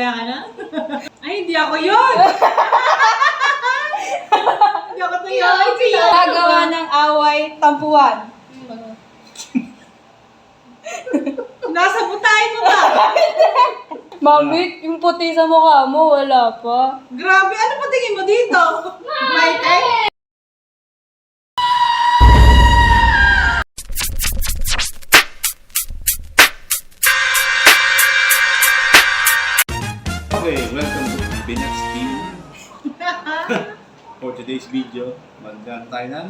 Masaya ka na? Ay, hindi ako yun! Hindi ako to yun! Gagawa ng away, tampuan. Nasa butahin mo ba? Mami, yung puti sa mukha mo, wala pa. Grabe, ano pa tingin mo dito? Maite? Okay, welcome to Binax Team. For today's video, magdaan tayo ng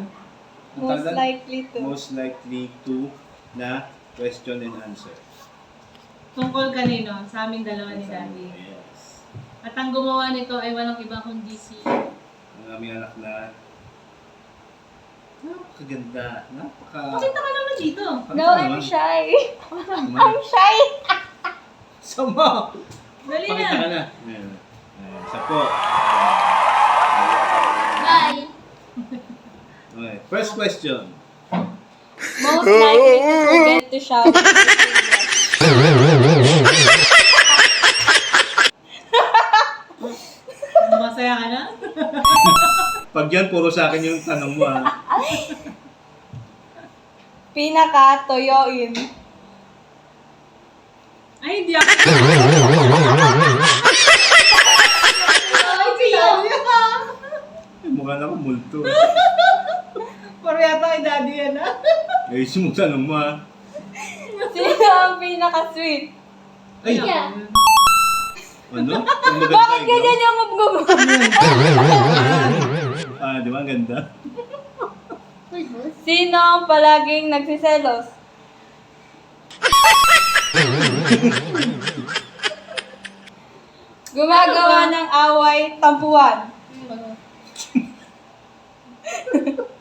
most likely to na question and answer. Tungkol kanino? Sa aming dalawa ni Daddy. Yes. At ang gumawa nito ay walang iba kundi si... Ang aming anak na napakaganda. Pakita ka naman dito. No, I'm shy. I'm I'm shy. Sama! Dali Pakita ka na. na. Ayan. Isa po. Bye. Okay. First question. Most likely to forget to shout. Masaya ka na? Pag yan, puro sa akin yung tanong mo. Pinaka-toyoin. Ay, hindi ako. Mukha naman multo. Puro yata kay Daddy yan, ha? Ayos yung tanong mo. Sino ang pinaka-sweet? Ay! Yeah. Ano? Ang maganda Bakit ikaw? ganyan yung ngub-ngub? Di ba? Ang ganda. Sino ang palaging nagsiselos? Gumagawa ng away, tampuan.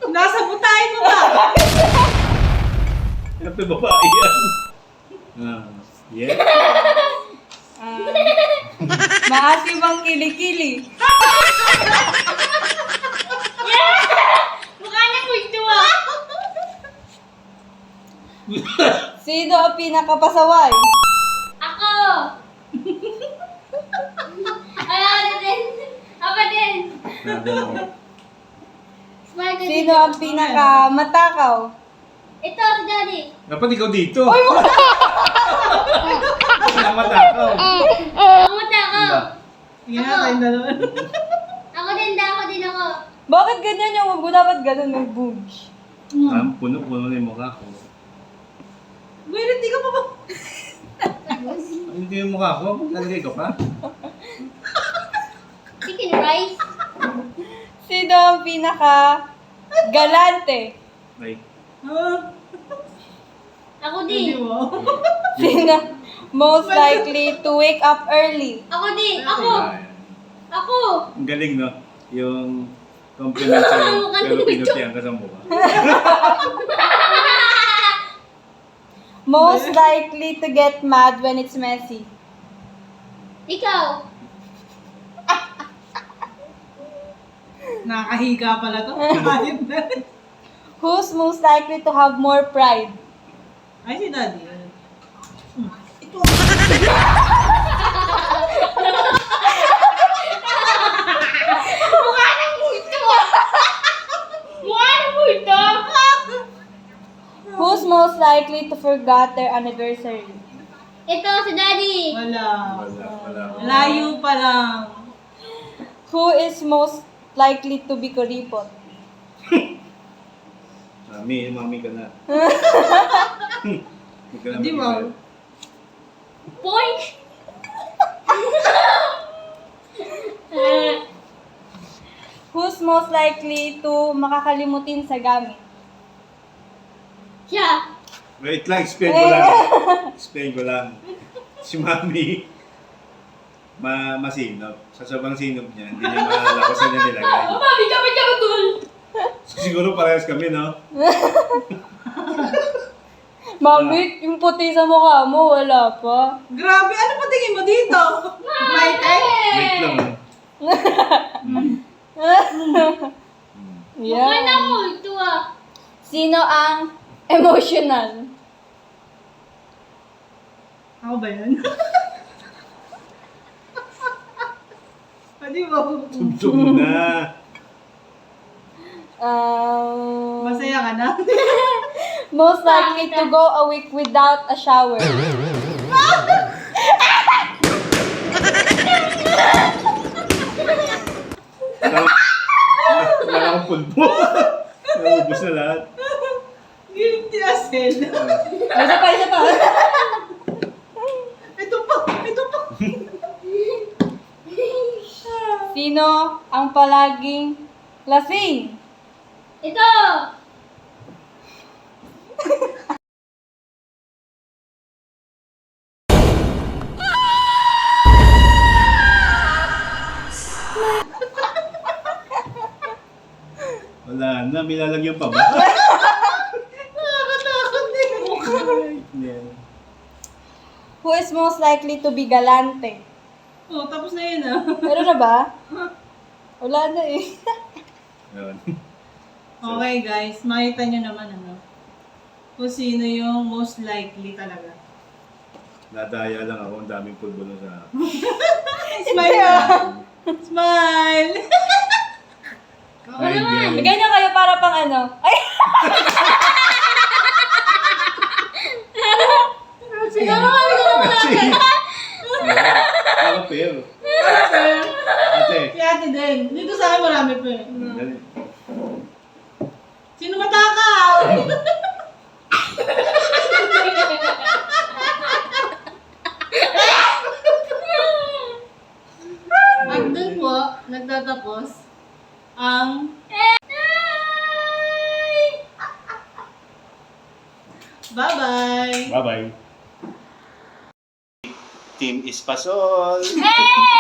Nasa butahin mo ba? Kape babae yan. Yeah? Maasim ang kilikili. Mukha niya kulto, ah. Sino ang pinakapasaway? Ako! Ano din? Ako din! Smile ka Sino dito. ang pinakamatakaw? Ito, si Daddy. Dapat ikaw dito. Namatakaw. Pumunta ako. Sige na, tayong dalawa. Ako din ako. Bakit ganyan yung ngub? Dapat ganun yung boobs. Puno-puno na yung mukha ko. Well, hindi ka pa ba? Hindi yung mukha ko. Nalagay ko pa. Chicken rice. Sino ang pinaka-galante? Like, Ako Hindi din. mo. Sino most likely to wake up early? Ako din. Ako. Ako. ang galing, no? Yung compliment sa'yo, Mukha pero nito. pinutihan ka sa mukha. Most likely to get mad when it's messy? Ikaw. Nakakahiga pala to. Kahit na. Who's most likely to have more pride? Ay, si Daddy. Ito. Mukha ng multo. Mukha ng multo. Who's most likely to forget their anniversary? Ito, si Daddy. Wala. Wala. Layo pa lang. Who is most likely to be kuripot? Mami ka na. Hindi mo. Point. Who's most likely to makakalimutin sa gamit? Siya. Wait lang, explain ko lang. Explain ko lang. Si Mami, masinop. Sa sobrang sinop niya, hindi niya maalala kung saan niya nilagay. Mami, kami dun. So, siguro parehas kami, no? Mami, yung puti sa mukha mo, wala pa. Grabe, ano pa tingin mo dito? Maite? Wait lang, ah. Mukha ng Yeah. multo ah. Sino ang emotional? Ako ba yan? Pwede mo. Tumtum na. Masaya ka na? Most likely to go a week without a shower. Wala akong pulbo. Naubos na lahat. Guilty as hell. Isa pa, isa pa. Ito pa, ito pa. Sino ang palaging lasing? Ito! Wala na, may lalagyan pa ba? Nakakatakot din. Yeah. Who is most likely to be galante? Oh, tapos na yun ah. Meron na ba? Wala na eh. Yun. Okay guys, makita nyo naman ano. Kung sino yung most likely talaga. Nadaya lang ako, ang daming pulbo na sa... Smile ka! Smile! Ay, girl. Ganyan kayo para pang ano. Ay! Siguro kami na naman natin. Ako pero. Ate. Si ate din. Dito sa akin marami pa eh. Dali. Sino matakaw? At dun po, nagtatapos ang bye-bye! Bye-bye. Team Espasol. Hey!